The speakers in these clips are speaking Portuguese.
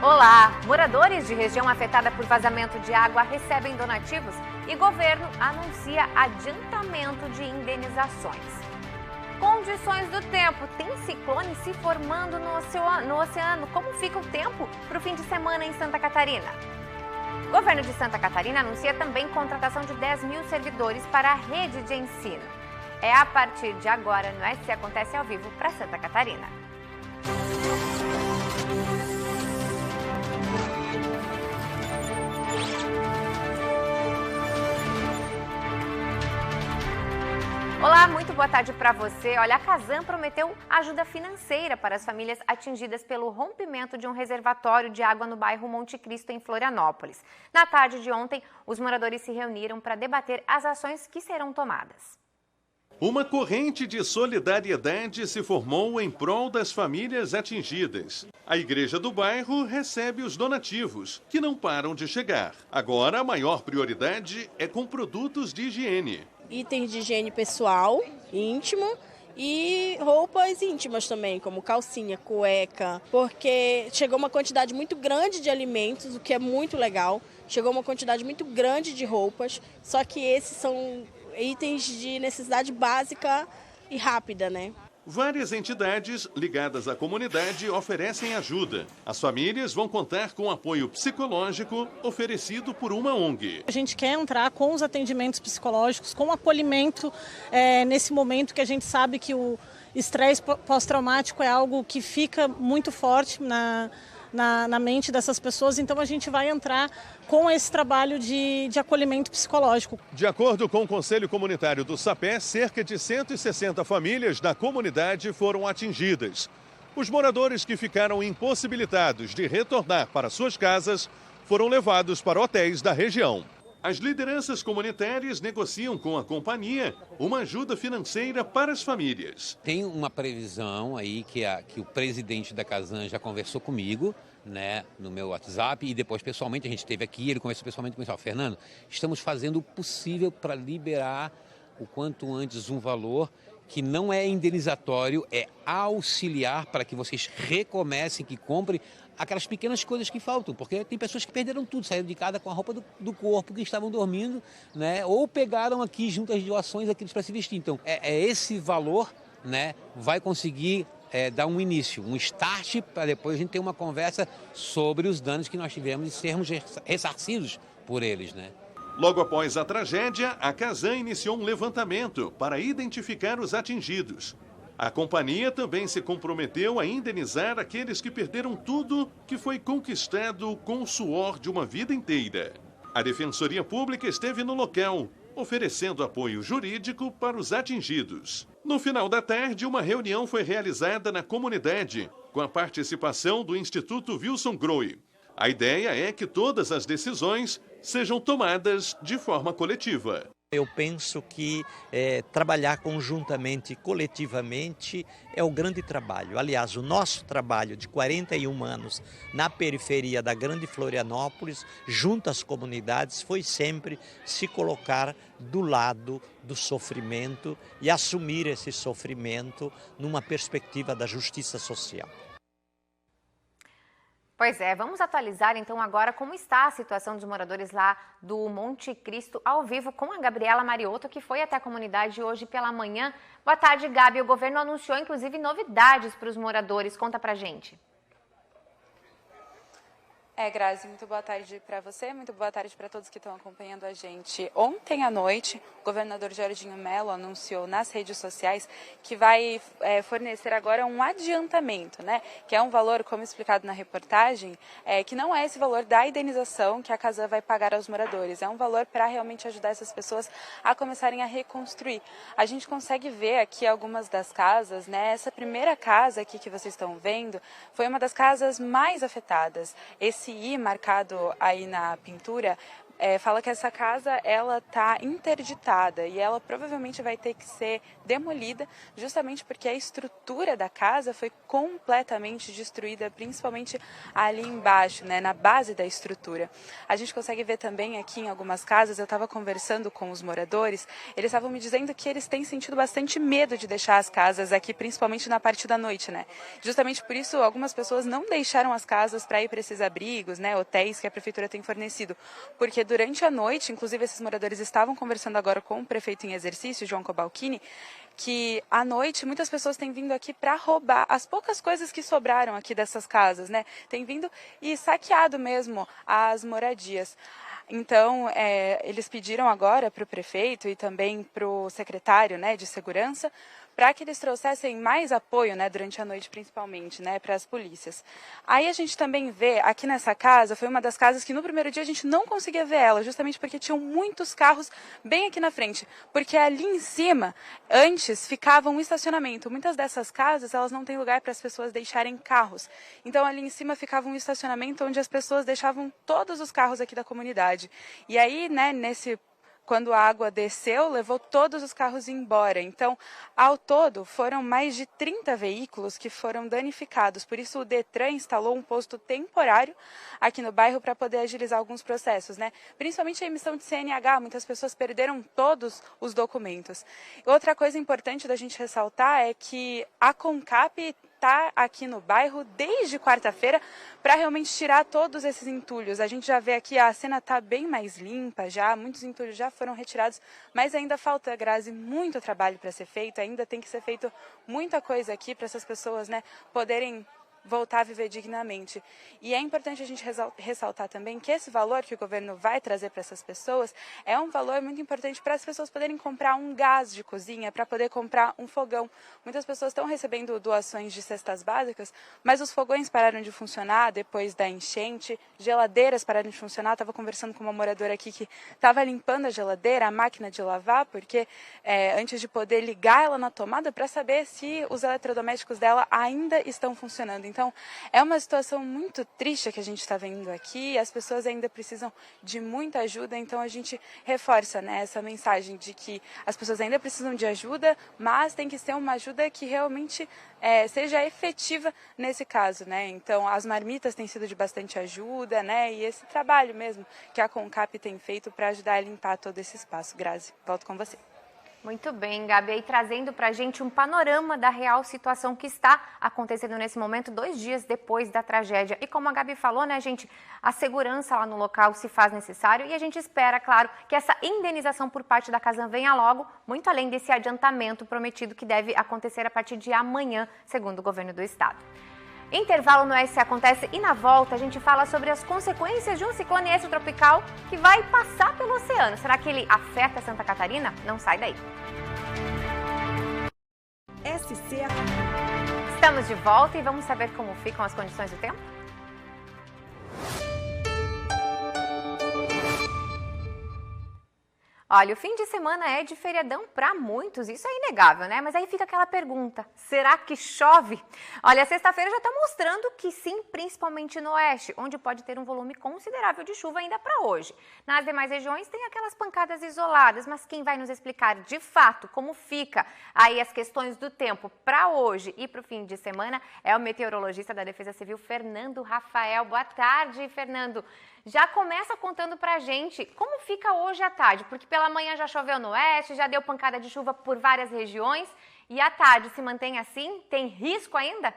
Olá! Moradores de região afetada por vazamento de água recebem donativos e governo anuncia adiantamento de indenizações. Condições do tempo. Tem ciclone se formando no oceano. Como fica o tempo para o fim de semana em Santa Catarina? O governo de Santa Catarina anuncia também contratação de 10 mil servidores para a rede de ensino. É a partir de agora no SC Acontece ao vivo para Santa Catarina. Olá, muito boa tarde para você. Olha, a Casan prometeu ajuda financeira para as famílias atingidas pelo rompimento de um reservatório de água no bairro Monte Cristo, em Florianópolis. Na tarde de ontem, os moradores se reuniram para debater as ações que serão tomadas. Uma corrente de solidariedade se formou em prol das famílias atingidas. A igreja do bairro recebe os donativos, que não param de chegar. Agora, a maior prioridade é com produtos de higiene. Itens de higiene pessoal, íntimo, e roupas íntimas também, como calcinha, cueca, porque chegou uma quantidade muito grande de alimentos, o que é muito legal. Chegou uma quantidade muito grande de roupas, só que esses são itens de necessidade básica e rápida, né? Várias entidades ligadas à comunidade oferecem ajuda. As famílias vão contar com apoio psicológico oferecido por uma ONG. A gente quer entrar com os atendimentos psicológicos, com o acolhimento nesse momento que a gente sabe que o estresse pós-traumático é algo que fica muito forte na mente dessas pessoas, então a gente vai entrar com esse trabalho de acolhimento psicológico. De acordo com o Conselho Comunitário do Sapé, cerca de 160 famílias da comunidade foram atingidas. Os moradores que ficaram impossibilitados de retornar para suas casas foram levados para hotéis da região. As lideranças comunitárias negociam com a companhia uma ajuda financeira para as famílias. Tem uma previsão aí que o presidente da Casan já conversou comigo, né, no meu WhatsApp, e depois pessoalmente a gente esteve aqui, ele conversou pessoalmente comigo, Fernando, estamos fazendo o possível para liberar o quanto antes um valor que não é indenizatório, é auxiliar para que vocês recomecem, que comprem aquelas pequenas coisas que faltam, porque tem pessoas que perderam tudo, saíram de casa com a roupa do corpo, que estavam dormindo, né, ou pegaram aqui junto às doações aqueles para se vestir. Então, esse valor, né, vai conseguir dar um início, um start, para depois a gente ter uma conversa sobre os danos que nós tivemos e sermos ressarcidos por eles, né? Logo após a tragédia, a Casan iniciou um levantamento para identificar os atingidos. A companhia também se comprometeu a indenizar aqueles que perderam tudo que foi conquistado com o suor de uma vida inteira. A Defensoria Pública esteve no local, oferecendo apoio jurídico para os atingidos. No final da tarde, uma reunião foi realizada na comunidade, com a participação do Instituto Wilson Grohe. A ideia é que todas as decisões sejam tomadas de forma coletiva. Eu penso que trabalhar conjuntamente, coletivamente, é o grande trabalho. Aliás, o nosso trabalho de 41 anos na periferia da grande Florianópolis, junto às comunidades, foi sempre se colocar do lado do sofrimento e assumir esse sofrimento numa perspectiva da justiça social. Pois é, vamos atualizar então agora como está a situação dos moradores lá do Monte Cristo ao vivo com a Gabriela Mariotto, que foi até a comunidade hoje pela manhã. Boa tarde, Gabi. O governo anunciou inclusive novidades para os moradores. Conta pra gente. Grazi, muito boa tarde para você, muito boa tarde para todos que estão acompanhando a gente. Ontem à noite, o governador Jorginho Mello anunciou nas redes sociais que vai fornecer agora um adiantamento, né? Que é um valor, como explicado na reportagem, que não é esse valor da indenização que a Casan vai pagar aos moradores. É um valor para realmente ajudar essas pessoas a começarem a reconstruir. A gente consegue ver aqui algumas das casas, né? Essa primeira casa aqui que vocês estão vendo foi uma das casas mais afetadas. Esse I marcado aí na pintura fala que essa casa ela está interditada e ela provavelmente vai ter que ser demolida, justamente porque a estrutura da casa foi completamente destruída, principalmente ali embaixo, né, na base da estrutura. A gente consegue ver também aqui em algumas casas, eu estava conversando com os moradores, eles estavam me dizendo que eles têm sentido bastante medo de deixar as casas aqui, principalmente na parte da noite, né? Justamente por isso, algumas pessoas não deixaram as casas para ir para esses abrigos, né, hotéis que a prefeitura tem fornecido, porque durante a noite, inclusive esses moradores estavam conversando agora com o prefeito em exercício, João Cobalcini, que à noite muitas pessoas têm vindo aqui para roubar as poucas coisas que sobraram aqui dessas casas, né? Tem vindo e saqueado mesmo as moradias. Então, eles pediram agora para o prefeito e também para o secretário, né, de segurança, para que eles trouxessem mais apoio, né, durante a noite principalmente, né, para as polícias. Aí a gente também vê, aqui nessa casa, foi uma das casas que no primeiro dia a gente não conseguia ver ela, justamente porque tinham muitos carros bem aqui na frente, porque ali em cima, antes, ficava um estacionamento. Muitas dessas casas, elas não têm lugar para as pessoas deixarem carros. Então ali em cima ficava um estacionamento onde as pessoas deixavam todos os carros aqui da comunidade. E aí, né, quando a água desceu, levou todos os carros embora. Então, ao todo, foram mais de 30 veículos que foram danificados. Por isso, o Detran instalou um posto temporário aqui no bairro para poder agilizar alguns processos, né? Principalmente a emissão de CNH, muitas pessoas perderam todos os documentos. Outra coisa importante da gente ressaltar é que a CONCAP está aqui no bairro desde quarta-feira para realmente tirar todos esses entulhos. A gente já vê aqui, a cena está bem mais limpa já, muitos entulhos já foram retirados, mas ainda falta, Grazi, muito trabalho para ser feito, ainda tem que ser feito muita coisa aqui para essas pessoas, né, poderem voltar a viver dignamente. E é importante a gente ressaltar também que esse valor que o governo vai trazer para essas pessoas é um valor muito importante para as pessoas poderem comprar um gás de cozinha, para poder comprar um fogão. Muitas pessoas estão recebendo doações de cestas básicas, mas os fogões pararam de funcionar depois da enchente, geladeiras pararam de funcionar. Estava conversando com uma moradora aqui que estava limpando a geladeira, a máquina de lavar, porque antes de poder ligar ela na tomada para saber se os eletrodomésticos dela ainda estão funcionando. Então, é uma situação muito triste que a gente está vendo aqui, as pessoas ainda precisam de muita ajuda, então a gente reforça, né, essa mensagem de que as pessoas ainda precisam de ajuda, mas tem que ser uma ajuda que realmente seja efetiva nesse caso, né? Então, as marmitas têm sido de bastante ajuda, né, e esse trabalho mesmo que a CONCAP tem feito para ajudar a limpar todo esse espaço. Grazi, volto com você. Muito bem, Gabi, aí trazendo para a gente um panorama da real situação que está acontecendo nesse momento, 2 dias depois da tragédia. E como a Gabi falou, né, gente, a segurança lá no local se faz necessário e a gente espera, claro, que essa indenização por parte da Casan venha logo, muito além desse adiantamento prometido que deve acontecer a partir de amanhã, segundo o governo do estado. Intervalo no S acontece e na volta a gente fala sobre as consequências de um ciclone extratropical que vai passar pelo oceano. Será que ele afeta Santa Catarina? Não sai daí. Estamos de volta e vamos saber como ficam as condições do tempo? Olha, o fim de semana é de feriadão para muitos, isso é inegável, né? Mas aí fica aquela pergunta, será que chove? Olha, a sexta-feira já está mostrando que sim, principalmente no oeste, onde pode ter um volume considerável de chuva ainda para hoje. Nas demais regiões tem aquelas pancadas isoladas, mas quem vai nos explicar de fato como fica aí as questões do tempo para hoje e para o fim de semana é o meteorologista da Defesa Civil, Fernando Rafael. Boa tarde, Fernando. Já começa contando pra gente como fica hoje à tarde, porque pela manhã já choveu no oeste, já deu pancada de chuva por várias regiões e à tarde se mantém assim? Tem risco ainda?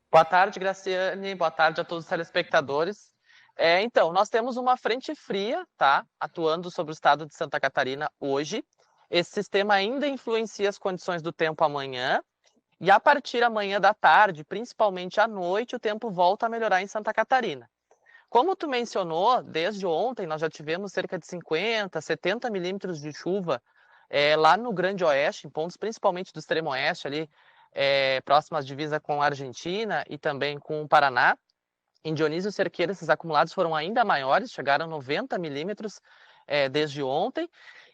Boa tarde, Graciane. Boa tarde a todos os telespectadores. Então, nós temos uma frente fria, tá, atuando sobre o estado de Santa Catarina hoje. Esse sistema ainda influencia as condições do tempo amanhã e a partir amanhã da tarde, principalmente à noite, o tempo volta a melhorar em Santa Catarina. Como tu mencionou, desde ontem nós já tivemos cerca de 50, 70 milímetros de chuva lá no Grande Oeste, em pontos principalmente do extremo oeste, ali próximo à divisa com a Argentina e também com o Paraná. Em Dionísio Cerqueira, esses acumulados foram ainda maiores, chegaram a 90 milímetros desde ontem.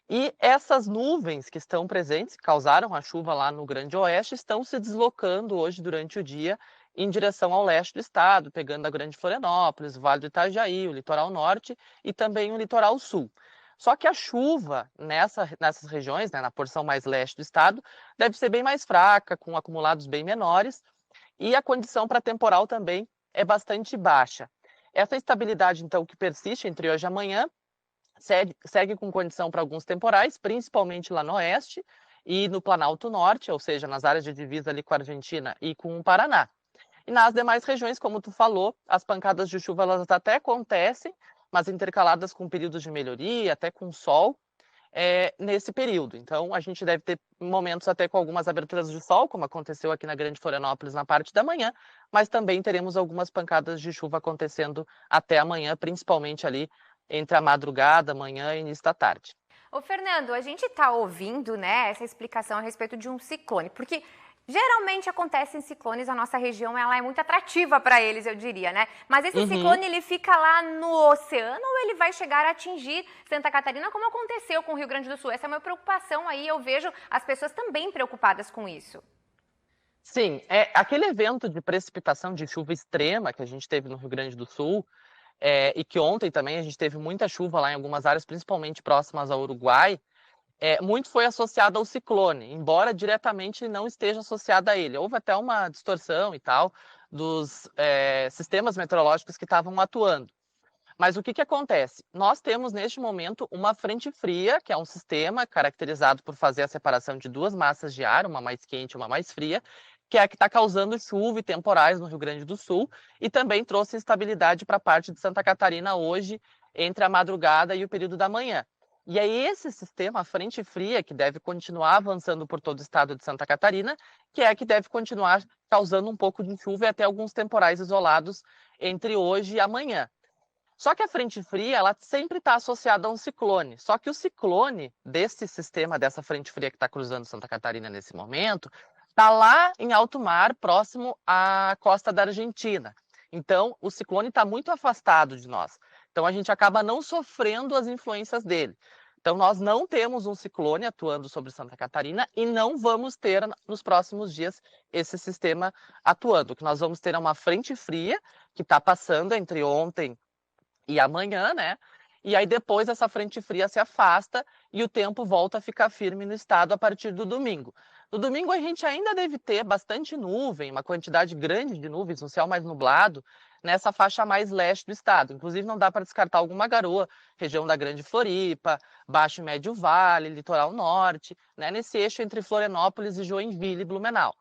E essas nuvens que estão presentes, que causaram a chuva lá no Grande Oeste, estão se deslocando hoje durante o dia em direção ao leste do estado, pegando a Grande Florianópolis, o Vale do Itajaí, o litoral norte e também o litoral sul. Só que a chuva nessas regiões, né, na porção mais leste do estado, deve ser bem mais fraca, com acumulados bem menores, e a condição para temporal também é bastante baixa. Essa instabilidade, então, que persiste entre hoje e amanhã, segue com condição para alguns temporais, principalmente lá no oeste e no Planalto Norte, ou seja, nas áreas de divisa ali com a Argentina e com o Paraná. E nas demais regiões, como tu falou, as pancadas de chuva elas até acontecem, mas intercaladas com períodos de melhoria, até com sol, nesse período. Então, a gente deve ter momentos até com algumas aberturas de sol, como aconteceu aqui na Grande Florianópolis na parte da manhã, mas também teremos algumas pancadas de chuva acontecendo até amanhã, principalmente ali entre a madrugada, manhã e início da tarde. Ô, Fernando, a gente está ouvindo, né, essa explicação a respeito de um ciclone, porque geralmente acontecem ciclones, a nossa região ela é muito atrativa para eles, eu diria, né? Mas esse ciclone, ele fica lá no oceano ou ele vai chegar a atingir Santa Catarina, como aconteceu com o Rio Grande do Sul? Essa é uma preocupação aí, eu vejo as pessoas também preocupadas com isso. Sim, aquele evento de precipitação de chuva extrema que a gente teve no Rio Grande do Sul, e que ontem também a gente teve muita chuva lá em algumas áreas, principalmente próximas ao Uruguai, muito foi associado ao ciclone, embora diretamente não esteja associado a ele. Houve até uma distorção e tal dos sistemas meteorológicos que estavam atuando. Mas o que acontece? Nós temos neste momento uma frente fria, que é um sistema caracterizado por fazer a separação de duas massas de ar, uma mais quente e uma mais fria, que é a que está causando chuva e temporais no Rio Grande do Sul e também trouxe instabilidade para a parte de Santa Catarina hoje, entre a madrugada e o período da manhã. E é esse sistema, a frente fria, que deve continuar avançando por todo o estado de Santa Catarina, que é a que deve continuar causando um pouco de chuva e até alguns temporais isolados entre hoje e amanhã. Só que a frente fria, ela sempre está associada a um ciclone. Só que o ciclone desse sistema, dessa frente fria que está cruzando Santa Catarina nesse momento, está lá em alto mar, próximo à costa da Argentina. Então, o ciclone está muito afastado de nós. Então, a gente acaba não sofrendo as influências dele. Então, nós não temos um ciclone atuando sobre Santa Catarina e não vamos ter nos próximos dias esse sistema atuando. O que nós vamos ter é uma frente fria que está passando entre ontem e amanhã, né? E aí depois essa frente fria se afasta e o tempo volta a ficar firme no estado a partir do domingo. No domingo a gente ainda deve ter bastante nuvem, uma quantidade grande de nuvens, um céu mais nublado, nessa faixa mais leste do estado. Inclusive não dá para descartar alguma garoa, região da Grande Floripa, Baixo e Médio Vale, Litoral Norte, né? Nesse eixo entre Florianópolis e Joinville e Blumenau.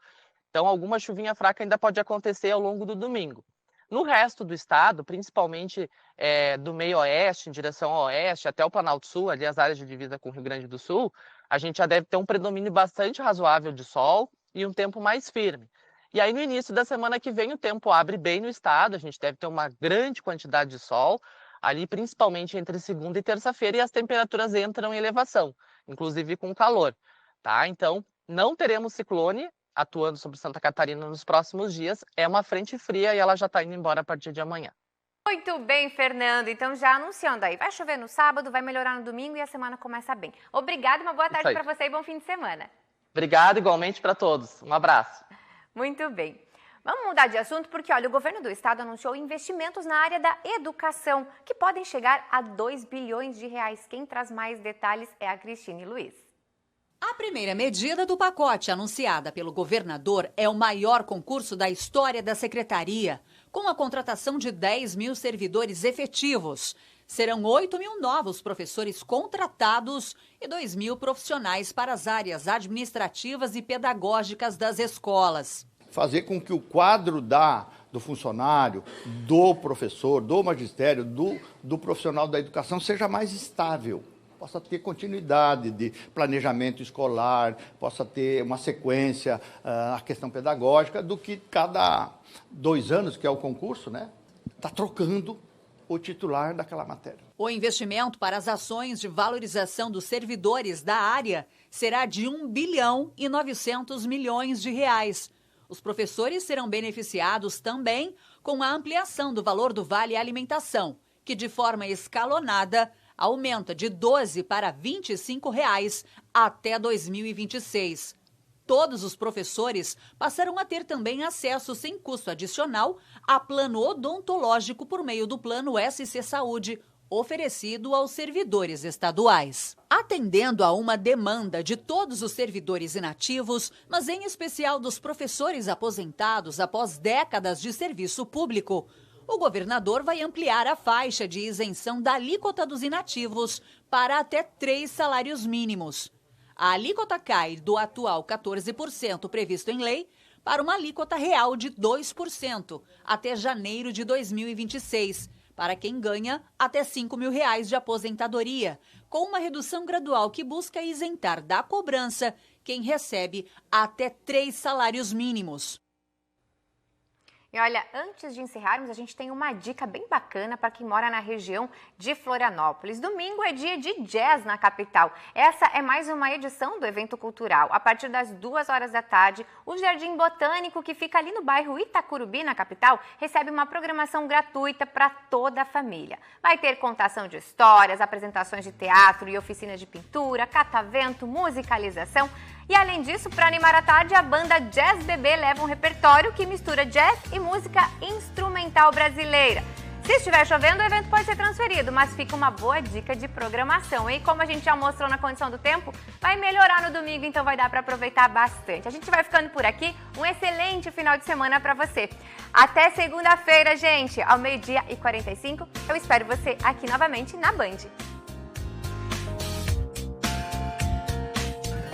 Então alguma chuvinha fraca ainda pode acontecer ao longo do domingo. No resto do estado, principalmente do meio oeste, em direção ao oeste, até o Planalto Sul, ali as áreas de divisa com o Rio Grande do Sul, a gente já deve ter um predomínio bastante razoável de sol e um tempo mais firme. E aí no início da semana que vem o tempo abre bem no estado, a gente deve ter uma grande quantidade de sol, ali principalmente entre segunda e terça-feira, e as temperaturas entram em elevação, inclusive com calor, tá? Então, não teremos ciclone atuando sobre Santa Catarina nos próximos dias, é uma frente fria e ela já está indo embora a partir de amanhã. Muito bem, Fernando. Então, já anunciando aí, vai chover no sábado, vai melhorar no domingo e a semana começa bem. Obrigada, uma boa tarde para você e bom fim de semana. Obrigado, igualmente para todos. Um abraço. Muito bem. Vamos mudar de assunto porque, olha, o governo do estado anunciou investimentos na área da educação, que podem chegar a 2 bilhões de reais. Quem traz mais detalhes é a Cristine Luiz. A primeira medida do pacote anunciada pelo governador é o maior concurso da história da secretaria, com a contratação de 10 mil servidores efetivos. Serão 8 mil novos professores contratados e 2 mil profissionais para as áreas administrativas e pedagógicas das escolas. Fazer com que o quadro do funcionário, do professor, do magistério, do profissional da educação seja mais estável. Possa ter continuidade de planejamento escolar, possa ter uma sequência, a questão pedagógica, do que cada 2 anos, que é o concurso, né, está trocando o titular daquela matéria. O investimento para as ações de valorização dos servidores da área será de 1 bilhão e 900 milhões de reais. Os professores serão beneficiados também com a ampliação do valor do Vale Alimentação, que de forma escalonada aumenta de R$ 12 para R$ 25 até 2026. todos os professores passarão a ter também acesso sem custo adicional a plano odontológico por meio do plano SC Saúde, oferecido aos servidores estaduais. Atendendo a uma demanda de todos os servidores inativos, mas em especial dos professores aposentados após décadas de serviço público, o governador vai ampliar a faixa de isenção da alíquota dos inativos para até 3 salários mínimos. A alíquota cai do atual 14% previsto em lei para uma alíquota real de 2% até janeiro de 2026, para quem ganha até R$ 5.000 de aposentadoria, com uma redução gradual que busca isentar da cobrança quem recebe até 3 salários mínimos. E olha, antes de encerrarmos, a gente tem uma dica bem bacana para quem mora na região de Florianópolis. Domingo é dia de jazz na capital. Essa é mais uma edição do evento cultural. A partir das 2h da tarde, o Jardim Botânico, que fica ali no bairro Itacurubi, na capital, recebe uma programação gratuita para toda a família. Vai ter contação de histórias, apresentações de teatro e oficinas de pintura, catavento, musicalização. E além disso, para animar a tarde, a banda Jazz Bebê leva um repertório que mistura jazz e música instrumental brasileira. Se estiver chovendo, o evento pode ser transferido, mas fica uma boa dica de programação. E como a gente já mostrou na condição do tempo, vai melhorar no domingo, então vai dar para aproveitar bastante. A gente vai ficando por aqui. Um excelente final de semana para você. Até segunda-feira, gente, ao 12h45. Eu espero você aqui novamente na Band.